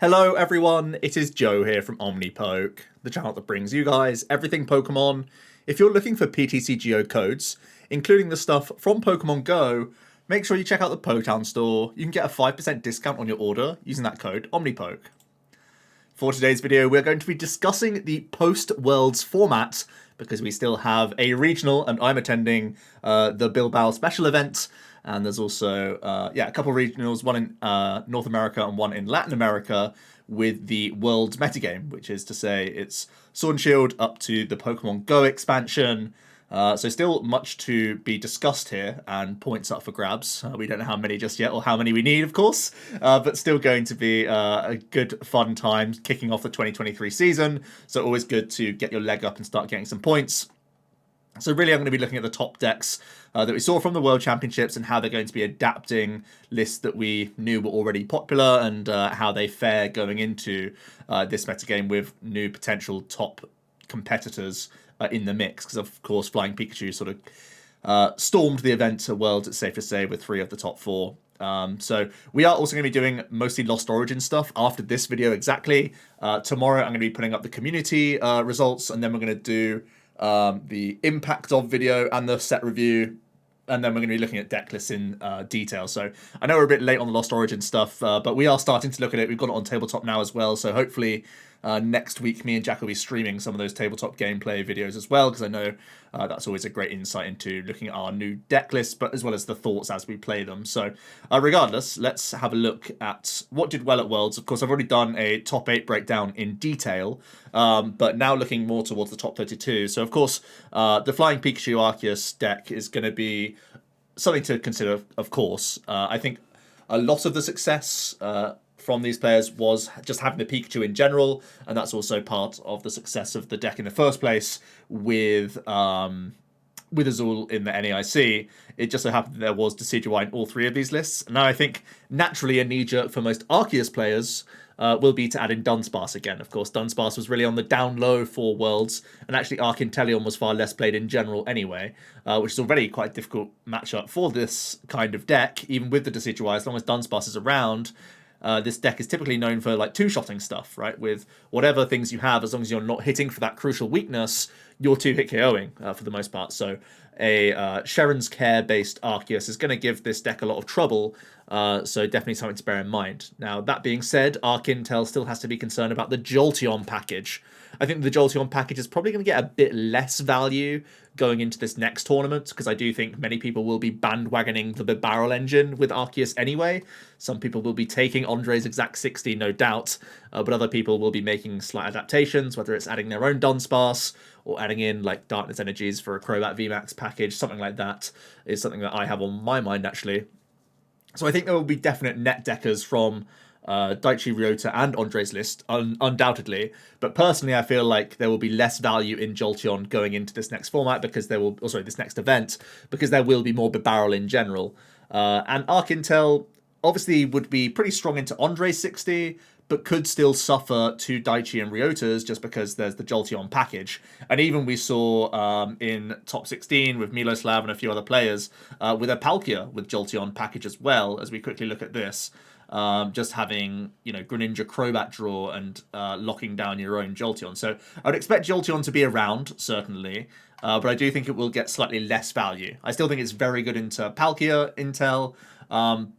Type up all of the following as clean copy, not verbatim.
Hello everyone, it is Joe here from Omnipoke, the channel that brings you guys everything Pokemon. If you're looking for PTCGO codes, including the stuff from Pokemon Go, make sure you check out the Potown store. You can get a 5% discount on your order using that code Omnipoke. For today's video, we're going to be discussing the post-Worlds format because we still have a regional and I'm attending the Bilbao special event. And there's also, a couple of regionals, one in North America and one in Latin America with the Worlds metagame, which is to say it's Sword and Shield up to the Pokemon Go expansion. So still much to be discussed here and points up for grabs. We don't know how many just yet or how many we need, of course, but still going to be a good, fun time kicking off the 2023 season. So always good to get your leg up and start getting some points. So really I'm going to be looking at the top decks that we saw from the World Championships and how they're going to be adapting lists that we knew were already popular and how they fare going into this metagame with new potential top competitors in the mix. Because of course Flying Pikachu sort of stormed the event at Worlds, it's safe to say, with 3 of the top 4. So we are also going to be doing mostly Lost Origin stuff after this video exactly. Tomorrow I'm going to be putting up the community results, and then we're going to do the impact of video and the set review, and then we're going to be looking at deck lists in detail. So I know we're a bit late on the Lost Origin stuff, but we are starting to look at it. We've got it on tabletop now as well, so hopefully next week me and Jack will be streaming some of those tabletop gameplay videos as well, because I know that's always a great insight into looking at our new deck lists, but as well as the thoughts as we play them. So regardless, let's have a look at what did well at Worlds. Of course, I've already done a top 8 breakdown in detail, but now looking more towards the top 32. So of course, the Flying Pikachu Arceus deck is going to be something to consider, of course. I think a lot of the success from these players was just having the Pikachu in general, and that's also part of the success of the deck in the first place with Azul in the NAIC. It just so happened that there was Decidueye in all 3 of these lists. Now I think naturally a knee-jerk for most Arceus players will be to add in Dunsparce again. Of course, Dunsparce was really on the down low for Worlds, and actually Arcinteleon was far less played in general anyway, which is already quite a difficult matchup for this kind of deck, even with the Decidueye. As long as Dunsparce is around, this deck is typically known for like two-shotting stuff, right? With whatever things you have, as long as you're not hitting for that crucial weakness, you're 2-hit KOing for the most part. So a Sharon's Care-based Arceus is going to give this deck a lot of trouble, so definitely something to bear in mind. Now, that being said, Arkintel still has to be concerned about the Jolteon package. I think the Jolteon package is probably going to get a bit less value going into this next tournament, because I do think many people will be bandwagoning the barrel engine with Arceus anyway. Some people will be taking Andre's Exact 60, no doubt, but other people will be making slight adaptations, whether it's adding their own Dunsparce or adding in like Darkness Energies for a Crobat VMAX package. Something like that is something that I have on my mind, actually. So I think there will be definite net deckers from Daichi Ryota and Andre's list, undoubtedly. But personally, I feel like there will be less value in Jolteon going into this next format because there will, this next event, because there will be more barrel in general. And Arkintel obviously would be pretty strong into Andre's 60, but could still suffer to Daichi and Ryota's just because there's the Jolteon package. And even we saw in top 16 with Miloslav and a few other players with a Palkia with Jolteon package as well, as we quickly look at this. Just having, Greninja Crobat draw and locking down your own Jolteon. So I would expect Jolteon to be around, certainly, but I do think it will get slightly less value. I still think it's very good into Palkia Intel,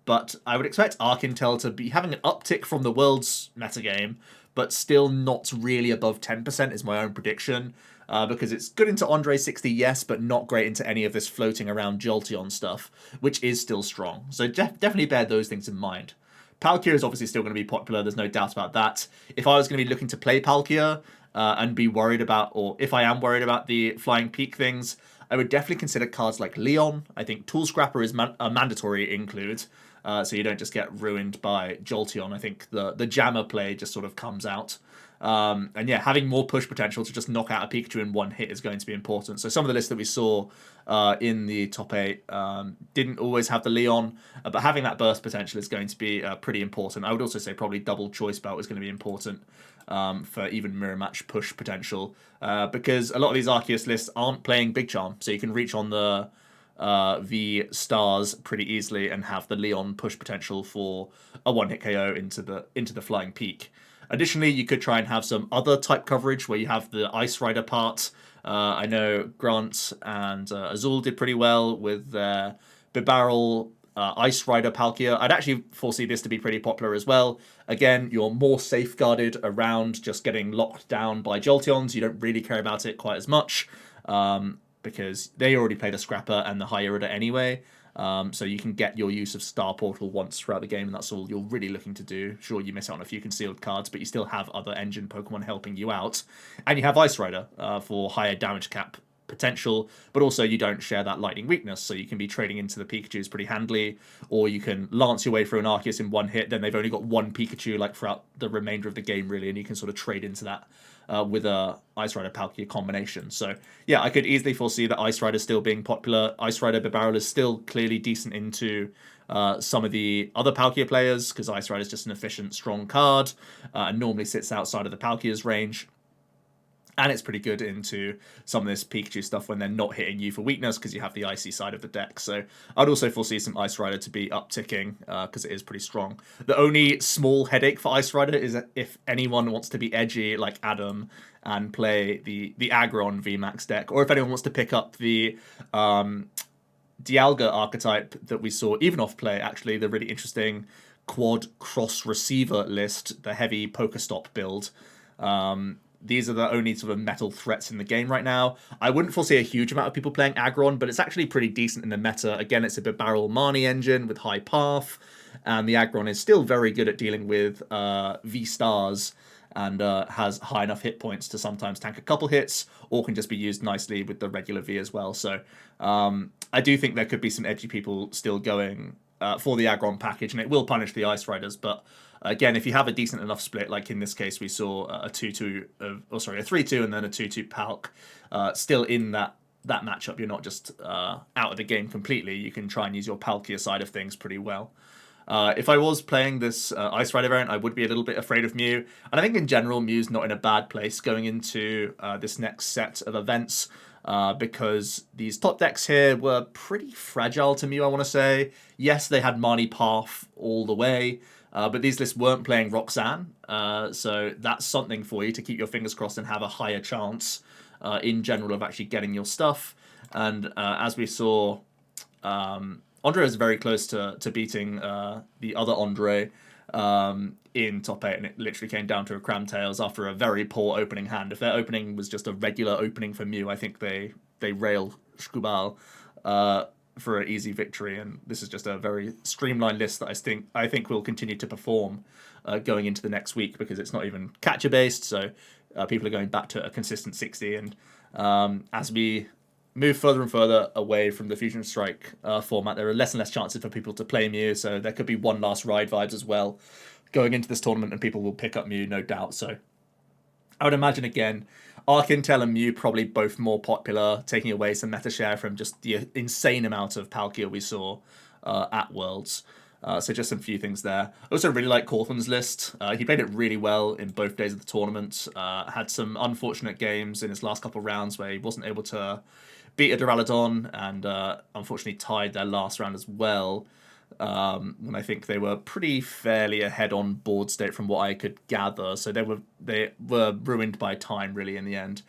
but I would expect Arkintel to be having an uptick from the Worlds metagame, but still not really above 10% is my own prediction. Because it's good into Andre 60, yes, but not great into any of this floating around Jolteon stuff, which is still strong. So definitely bear those things in mind. Palkia is obviously still going to be popular, there's no doubt about that. If I was going to be looking to play Palkia and be worried about, or if I am worried about the Flying Peak things, I would definitely consider cards like Leon. I think Tool Scrapper is a mandatory include, so you don't just get ruined by Jolteon. I think the Jammer play just sort of comes out. And yeah, having more push potential to just knock out a Pikachu in one hit is going to be important. So some of the lists that we saw in the top 8 didn't always have the Leon, but having that burst potential is going to be pretty important. I would also say probably double choice belt is going to be important for even mirror match push potential, because a lot of these Arceus lists aren't playing Big Charm, so you can reach on the V stars pretty easily and have the Leon push potential for a one-hit KO into the Flying Peak. Additionally, you could try and have some other type coverage where you have the Ice Rider part. I know Grant and Azul did pretty well with their Bibarel Ice Rider Palkia. I'd actually foresee this to be pretty popular as well. Again, you're more safeguarded around just getting locked down by Jolteons. You don't really care about it quite as much because they already played a Scrapper and the Hyarid anyway. So you can get your use of Star Portal once throughout the game, and that's all you're really looking to do. Sure, you miss out on a few concealed cards, but you still have other engine Pokemon helping you out. And you have Ice Rider for higher damage cap potential, but also you don't share that lightning weakness, so you can be trading into the Pikachus pretty handily, or you can lance your way through an Arceus in one hit, then they've only got one Pikachu like throughout the remainder of the game really, and you can sort of trade into that with a Ice Rider Palkia combination. So yeah, I could easily foresee that Ice Rider still being popular. Ice Rider Bibarel is still clearly decent into some of the other Palkia players, because Ice Rider is just an efficient, strong card, and normally sits outside of the Palkia's range. And it's pretty good into some of this Pikachu stuff when they're not hitting you for weakness, because you have the icy side of the deck. So I'd also foresee some Ice Rider to be upticking, because it is pretty strong. The only small headache for Ice Rider is that if anyone wants to be edgy like Adam and play the Aggron VMAX deck, or if anyone wants to pick up the Dialga archetype that we saw even off play, actually, the really interesting quad cross receiver list, the heavy Pokestop build. These are the only sort of metal threats in the game right now. I wouldn't foresee a huge amount of people playing Aggron, but it's actually pretty decent in the meta. Again, it's a Bibarel Marnie engine with high path, and the Aggron is still very good at dealing with V-Stars and has high enough hit points to sometimes tank a couple hits, or can just be used nicely with the regular V as well. So I do think there could be some edgy people still going for the Aggron package, and it will punish the Ice Riders, but again, if you have a decent enough split, like in this case, we saw a 2-2, a 3-2, and then a 2-2 Palk, still in that matchup, you're not just out of the game completely. You can try and use your Palkia side of things pretty well. If I was playing this Ice Rider variant, I would be a little bit afraid of Mew. And I think in general, Mew's not in a bad place going into this next set of events, because these top decks here were pretty fragile to Mew, I want to say. Yes, they had Marnie Path all the way, but these lists weren't playing Roxanne, so that's something for you to keep your fingers crossed and have a higher chance in general of actually getting your stuff. And as we saw, Andre was very close to beating the other Andre in top 8, and it literally came down to a Cramtails after a very poor opening hand. If their opening was just a regular opening for Mew, I think they rail Shkubal for an easy victory, and this is just a very streamlined list that I think will continue to perform going into the next week, because it's not even catcher based, so people are going back to a consistent 60, and as we move further and further away from the Fusion Strike format, there are less and less chances for people to play Mew, so there could be one last ride vibes as well going into this tournament, and people will pick up Mew, no doubt. So I would imagine, again, Arkintel and Mew probably both more popular, taking away some meta share from just the insane amount of Palkia we saw at Worlds. So just some few things there. I also really like Cawthon's list. He played it really well in both days of the tournament. Had some unfortunate games in his last couple of rounds where he wasn't able to beat a Duraludon, and unfortunately tied their last round as well. When I think they were pretty fairly ahead on board state from what I could gather. So they were ruined by time really in the end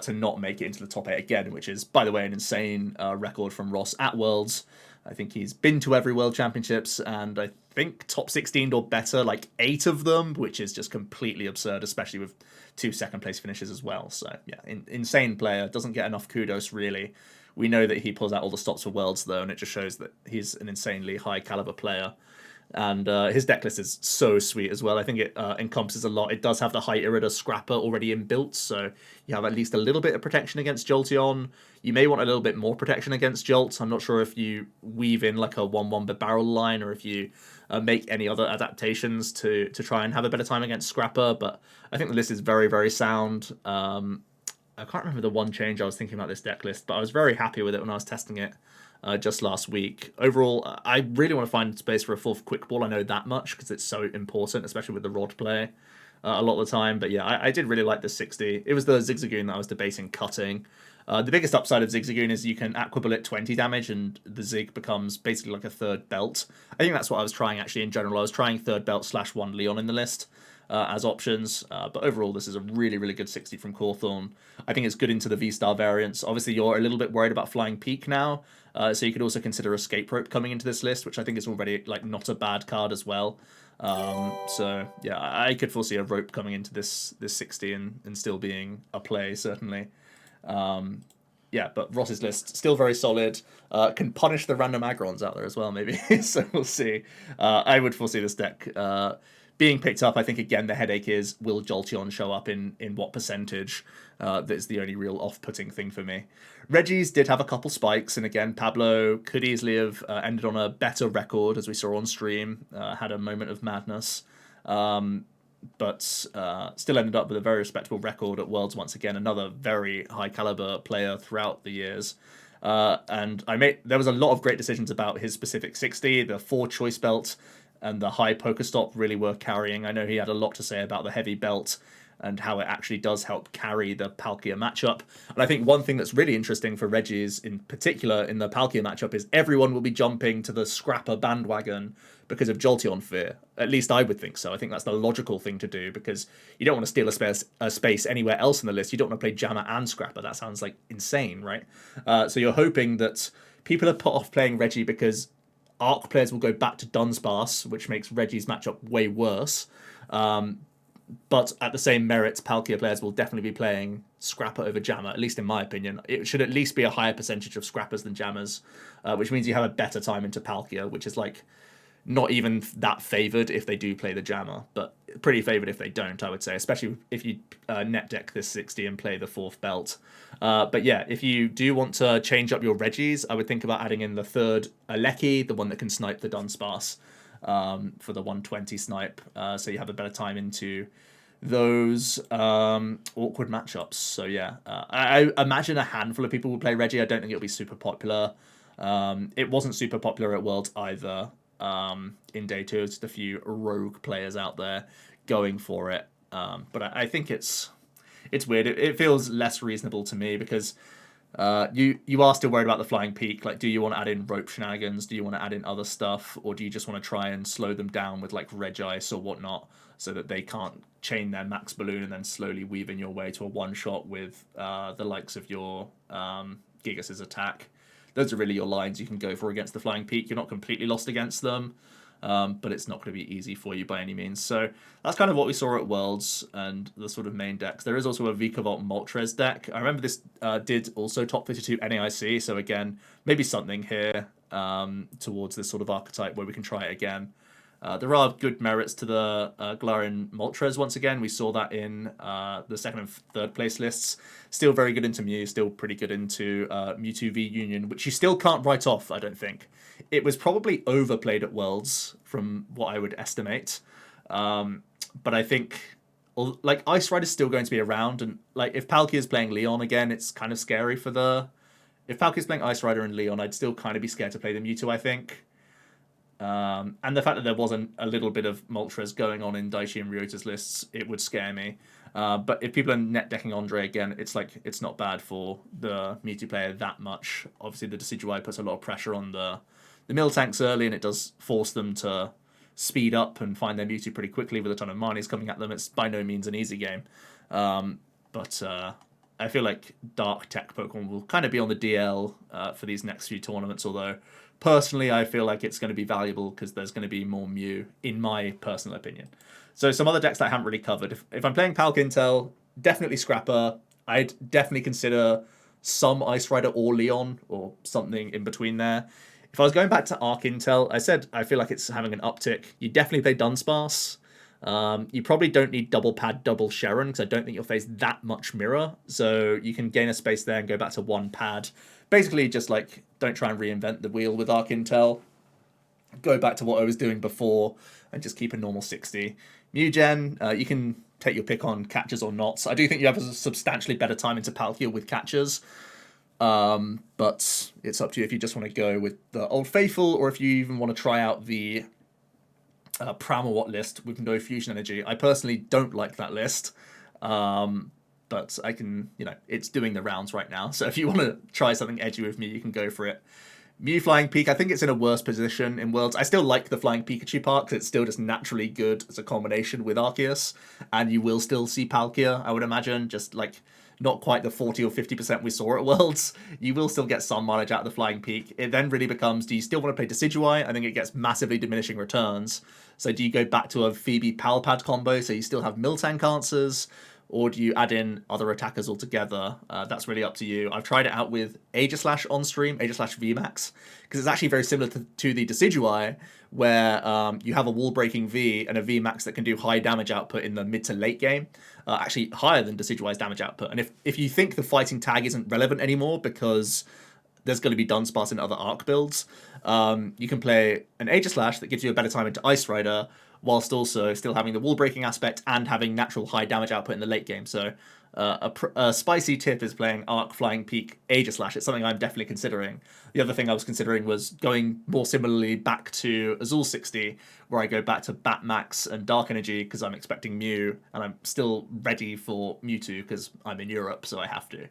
to not make it into the top 8 again, which is, by the way, an insane record from Ross at Worlds. I think he's been to every World Championships, and I think top 16 or better, like 8 of them, which is just completely absurd, especially with 2 second place finishes as well. So yeah, insane player, doesn't get enough kudos really. We know that he pulls out all the stops for Worlds though, and it just shows that he's an insanely high caliber player. And his deck list is so sweet as well. I think it encompasses a lot. It does have the High Irida Scrapper already inbuilt, so you have at least a little bit of protection against Jolteon. You may want a little bit more protection against Jolt. I'm not sure if you weave in like a 1-1 Bibarel line, or if you make any other adaptations to try and have a better time against Scrapper, but I think the list is very, very sound. I can't remember the one change I was thinking about this deck list, but I was very happy with it when I was testing it just last week. Overall, I really want to find space for a 4th Quick Ball. I know that much, because it's so important, especially with the Rod play a lot of the time. But yeah, I did really like the 60. It was the Zigzagoon that I was debating cutting. The biggest upside of Zigzagoon is you can Aquabullet 20 damage and the Zig becomes basically like a third belt. I think that's what I was trying actually in general. I was trying third belt / 1 Leon in the list as options. But overall, this is a really, really good 60 from Cawthorn. I think it's good into the V-Star variants. Obviously, you're a little bit worried about Flying Peak now. So you could also consider Escape Rope coming into this list, which I think is already like not a bad card as well. So yeah, I could foresee a Rope coming into this 60 and still being a play, certainly. Yeah, but Ross's list still very solid. Can punish the random Agrons out there as well, maybe. So we'll see. I would foresee this deck being picked up. I think again the headache is, will Jolteon show up in what percentage? That's the only real off-putting thing for me. Reggie's did have a couple spikes, and again Pablo could easily have ended on a better record, as we saw on stream. Had a moment of madness. But still ended up with a very respectable record at Worlds once again. Another very high caliber player throughout the years. And there was a lot of great decisions about his specific 60. The 4 choice belt and the high Pokestop really were carrying. I know he had a lot to say about the heavy belt and how it actually does help carry the Palkia matchup. And I think one thing that's really interesting for Reggie's in particular in the Palkia matchup is everyone will be jumping to the Scrapper bandwagon because of Jolteon fear. At least I would think so. I think that's the logical thing to do because you don't want to steal a space anywhere else in the list. You don't want to play Jammer and Scrapper. That sounds like insane, right? So you're hoping that people are put off playing Reggie because Arc players will go back to Dunsparce, which makes Reggie's matchup way worse. But at the same merits, Palkia players will definitely be playing Scrapper over Jammer, at least in my opinion. It should at least be a higher percentage of Scrappers than Jammers, which means you have a better time into Palkia, which is like not even that favoured if they do play the Jammer, but pretty favoured if they don't, I would say, especially if you net deck this 60 and play the 4th belt. But yeah, if you do want to change up your Reggies, I would think about adding in the 3rd Alecki, the one that can snipe the Dunsparce for the 120 snipe, so you have a better time into those awkward matchups. So yeah, I imagine a handful of people will play Reggie. I don't think it'll be super popular. It wasn't super popular at Worlds either. In Day 2, just a few rogue players out there going for it. But I think it's weird. It feels less reasonable to me because you are still worried about the Flying Peak. Like, do you want to add in rope shenanigans? Do you want to add in other stuff? Or do you just want to try and slow them down with like Regice or whatnot so that they can't chain their max balloon and then slowly weave in your way to a one-shot with the likes of your Gigas' attack? Those are really your lines you can go for against the Flying Peak. You're not completely lost against them, but it's not going to be easy for you by any means. So that's kind of what we saw at Worlds and the sort of main decks. There is also a Vikavolt Moltres deck. I remember this did also top 52 NAIC, so again, maybe something here towards this sort of archetype where we can try it again. There are good merits to the Galarian Moltres once again. We saw that in the 2nd and 3rd place lists. Still very good into Mew, still pretty good into Mewtwo V Union, which you still can't write off, I don't think. It was probably overplayed at Worlds, from what I would estimate. But I think, like, Ice Rider's still going to be around, and like if Palkia's playing Leon again, it's kind of scary for the... If Palkia's playing Ice Rider and Leon, I'd still kind of be scared to play the Mewtwo, I think. And the fact that there wasn't a little bit of Moltres going on in Daichi and Ryota's lists, it would scare me. But if people are net decking Andre again, it's like it's not bad for the Mewtwo player that much. Obviously, the Decidueye puts a lot of pressure on the Miltanks early, and it does force them to speed up and find their Mewtwo pretty quickly with a ton of Marnies coming at them. It's by no means an easy game. But I feel like Dark Tech Pokemon will kind of be on the DL for these next few tournaments, although personally I feel like it's going to be valuable because there's going to be more Mew, in my personal opinion. So some other decks that I haven't really covered. If I'm playing Palk Intel, definitely Scrapper. I'd definitely consider some Ice Rider or Leon or something in between there. If I was going back to Arc Intel, I said I feel like it's having an uptick. You definitely play Dunsparce. You probably don't need double pad, double Sharon, because I don't think you'll face that much mirror. So you can gain a space there and go back to one pad. Basically, just like, don't try and reinvent the wheel with Arc Intel. Go back to what I was doing before and just keep a normal 60. Mugen, you can take your pick on catchers or not. I do think you have a substantially better time into Palkia with catchers. But it's up to you if you just want to go with the Old Faithful or if you even want to try out the Pram or What list with no Fusion Energy. I personally don't like that list. But but I can, it's doing the rounds right now. So if you want to try something edgy with me, you can go for it. Mew Flying Peak, I think it's in a worse position in Worlds. I still like the Flying Pikachu part because it's still just naturally good as a combination with Arceus, and you will still see Palkia, I would imagine, just like not quite the 40 or 50% we saw at Worlds. You will still get some mileage out of the Flying Peak. It then really becomes, do you still want to play Decidueye? I think it gets massively diminishing returns. So do you go back to a Phoebe Palpad combo so you still have Miltank answers? Or do you add in other attackers altogether? That's really up to you. I've tried it out with Aegislash on stream, Aegislash VMAX, because it's actually very similar to the Decidueye, where you have a wall-breaking V and a VMAX that can do high damage output in the mid to late game, actually higher than Decidueye's damage output. And if you think the fighting tag isn't relevant anymore because there's going to be Dunsparce in other Arc builds, you can play an Aegislash that gives you a better time into Ice Rider, whilst also still having the wall breaking aspect and having natural high damage output in the late game. So a spicy tip is playing Arc Flying Peak Aegislash. It's something I'm definitely considering. The other thing I was considering was going more similarly back to Azul 60, where I go back to Batmax and Dark Energy because I'm expecting Mew, and I'm still ready for Mewtwo because I'm in Europe, so I have to.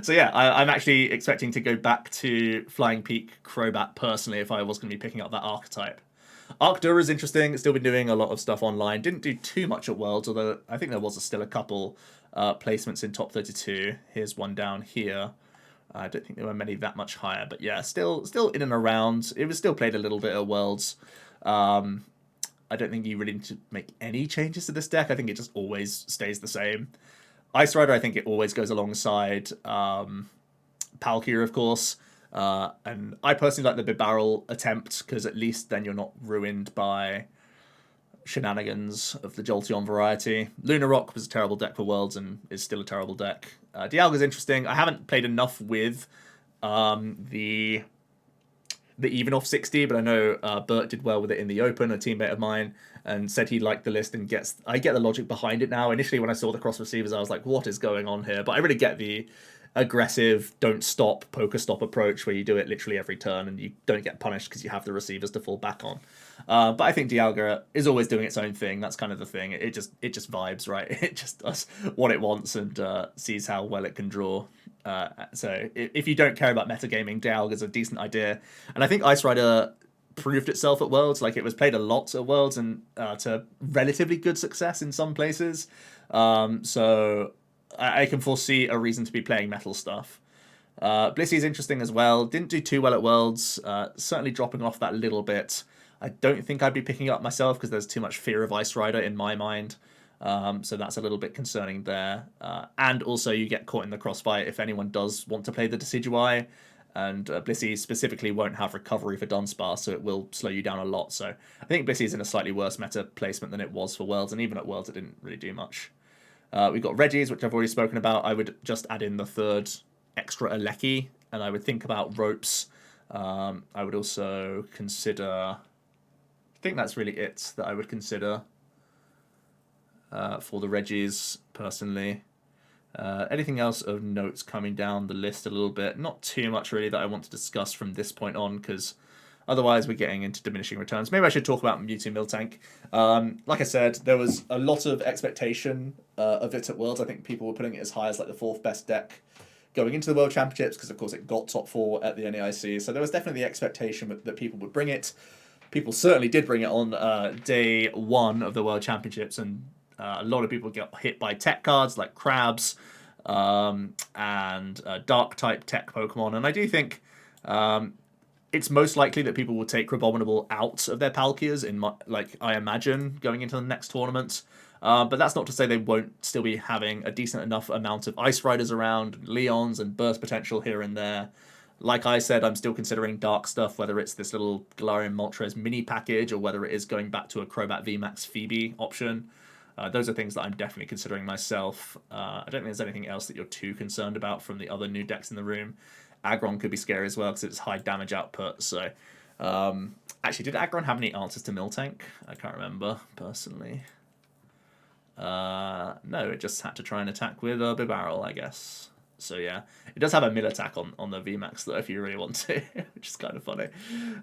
So yeah, I'm actually expecting to go back to Flying Peak Crobat personally if I was going to be picking up that archetype. Arctura is interesting. It's still been doing a lot of stuff online. Didn't do too much at Worlds, although I think there was still a couple placements in top 32. Here's one down here. I don't think there were many that much higher, but yeah, still in and around. It was still played a little bit at Worlds. I don't think you really need to make any changes to this deck. I think it just always stays the same. Ice Rider, I think it always goes alongside Palkia, of course. And I personally like the Bibarel attempt because at least then you're not ruined by shenanigans of the Jolteon variety. Luna Rock was a terrible deck for Worlds and is still a terrible deck. Dialga's interesting. I haven't played enough with the even-off 60, but I know Bert did well with it in the Open, a teammate of mine, and said he liked the list and I get the logic behind it now. Initially, when I saw the cross receivers, I was like, what is going on here? But I really get the aggressive don't stop poker stop approach where you do it literally every turn and you don't get punished because you have the receivers to fall back on. But I think Dialga is always doing its own thing. That's kind of the thing. It just vibes, right? It just does what it wants and sees how well it can draw. So if you don't care about metagaming, Dialga is a decent idea. And I think Ice Rider proved itself at Worlds. Like, it was played a lot at Worlds and to relatively good success in some places. So I can foresee a reason to be playing metal stuff. Blissey is interesting as well. Didn't do too well at Worlds. Certainly dropping off that little bit. I don't think I'd be picking it up myself because there's too much fear of Ice Rider in my mind. So that's a little bit concerning there. And also you get caught in the crossfire if anyone does want to play the Decidueye. And Blissey specifically won't have recovery for Dunsparce, so it will slow you down a lot. So I think Blissey is in a slightly worse meta placement than it was for Worlds. And even at Worlds it didn't really do much. We've got Regis, which I've already spoken about. I would just add in the third extra Alecki, and I would think about ropes. I would also consider... I think that's really it that I would consider for the Regis, personally. Anything else of notes coming down the list a little bit? Not too much, really, that I want to discuss from this point on, because otherwise we're getting into diminishing returns. Maybe I should talk about Mewtwo Miltank. Like I said, there was a lot of expectation of it at Worlds. I think people were putting it as high as like the 4th best deck going into the World Championships, because of course it got top 4 at the NAIC. So there was definitely the expectation that people would bring it. People certainly did bring it on day 1 of the World Championships, and a lot of people got hit by tech cards like Crabs and Dark-type tech Pokemon. And I do think it's most likely that people will take Crabominable out of their Palkias, I imagine, going into the next tournament. But that's not to say they won't still be having a decent enough amount of Ice Riders around, Leons, and burst potential here and there. Like I said, I'm still considering dark stuff, whether it's this little Galarian Moltres mini package or whether it is going back to a Crobat VMAX Phoebe option. Those are things that I'm definitely considering myself. I don't think there's anything else that you're too concerned about from the other new decks in the room. Aggron could be scary as well because it's high damage output. So, actually, did Aggron have any answers to Miltank? I can't remember, personally. No, it just had to try and attack with a Bibarel, I guess. So yeah, it does have a mid attack on the VMAX though, if you really want to, which is kind of funny.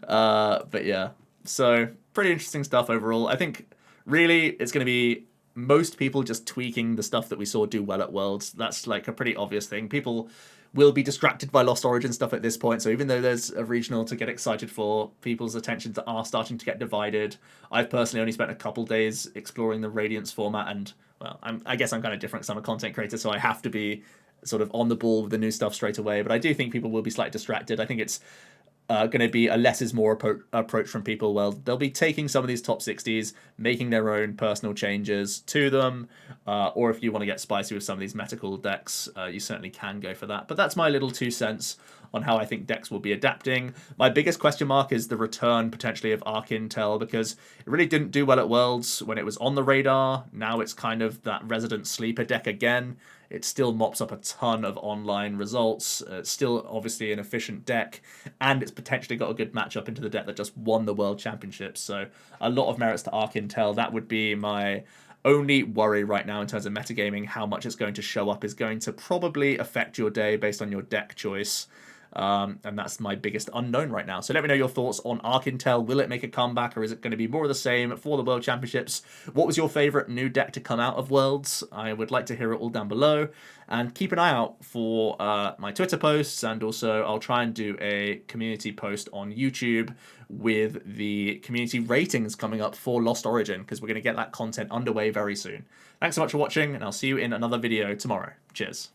But yeah, so pretty interesting stuff overall. I think really it's going to be most people just tweaking the stuff that we saw do well at Worlds. That's like a pretty obvious thing. People will be distracted by Lost Origin stuff at this point, so even though there's a regional to get excited for, people's attentions are starting to get divided. I've personally only spent a couple days exploring the Radiance format, and well, I guess I'm kind of different because I'm a content creator, so I have to be sort of on the ball with the new stuff straight away, but I do think people will be slightly distracted. I think it's going to be a less is more approach from people. Well, they'll be taking some of these top 60s, making their own personal changes to them, or if you want to get spicy with some of these medical decks, you certainly can go for that. But that's my little 2 cents on how I think decks will be adapting. My biggest question mark is the return potentially of Arc Intel, because it really didn't do well at Worlds when it was on the radar. Now it's kind of that resident sleeper deck again. It still mops up a ton of online results. It's still obviously an efficient deck, and it's potentially got a good matchup into the deck that just won the World Championships. So a lot of merits to Arc Intel. That would be my only worry right now in terms of metagaming. How much it's going to show up is going to probably affect your day based on your deck choice. And that's my biggest unknown right now. So let me know your thoughts on Arc Intel. Will it make a comeback, or is it going to be more of the same for the World Championships? What was your favourite new deck to come out of Worlds? I would like to hear it all down below. And keep an eye out for my Twitter posts, and also I'll try and do a community post on YouTube with the community ratings coming up for Lost Origin, because we're going to get that content underway very soon. Thanks so much for watching, and I'll see you in another video tomorrow. Cheers.